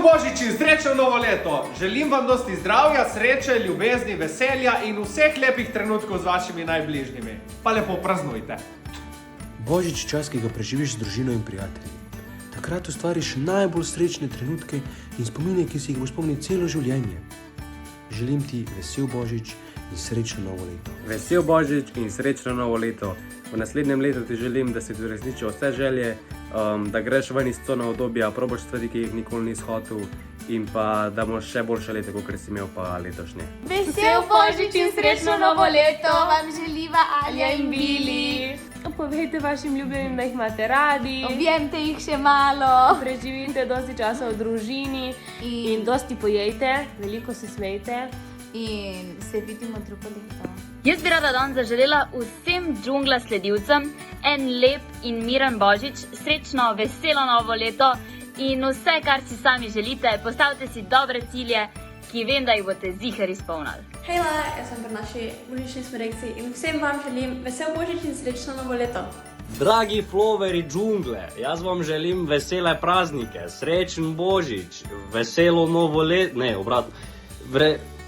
Božič in srečno novo leto! Želim vam dosti zdravja, sreče, ljubezni, veselja in vseh lepih trenutkov z vašimi najbližnjimi. Pa lepo praznujte! Božič je čas, ki ga preživiš z družino in prijatelji. Takrat ustvariš najbolj srečne trenutke in spomine, ki si jih boš spomnil celo življenje. Želim ti vesel Božič in srečno novo leto. Vesel Božič in srečno novo leto. V naslednjem letu ti želim, da si ti uresničijo vse želje, da greš ven iz cone obdobja, probaš stvari, ki jih nikoli nisi hotel in pa da imaš še boljše leto, kot si imel pa letošnje. Vesel Božič in srečno novo leto vam želiva Alja in Bili. Povejte vašim ljubljenim, da jih imate radi. Objemte jih še malo. Preživite dosti časa v družini in dosti pojejte, veliko se smejte. In se vidimo drugo leto. Jaz bi rada danes zaželela vsem džungla sledilcem en lep in miren Božič, srečno, veselo novo leto in vse, kar si sami želite, postavite si dobre cilje, ki vem, da jih boste ziher izpolnili. Hejla, jaz sem pri naši božični smrekci in vsem vam želim vesel Božič in srečno novo leto. Dragi floweri džungle, jaz vam želim vesele praznike, srečen Božič, veselo novo leto, ne, obratno.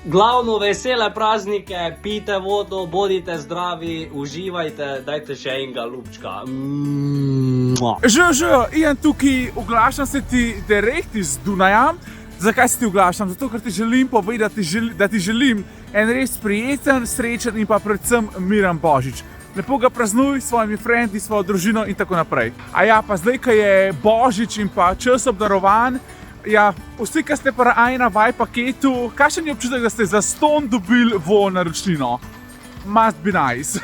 Glavno vesele praznike, pijte vodo, bodite zdravi, uživajte, dajte še enega ljubčka. Živijo, Ian tukaj, oglašam se ti direkt iz Dunaja. Zakaj se ti oglašam? Zato, ker ti želim povedati, da ti želim en res prijeten, srečen in pa predvsem miren Božič. Lepo ga praznuj s svojimi frendi, svojo družino in tako naprej. A ja, pa zdaj, ko je Božič in pa čas obdarovan, ja, vsi, ki ste pa na vaj paketu, kakšen je občutek, da ste zastonj dobili naročnino? Must be nice.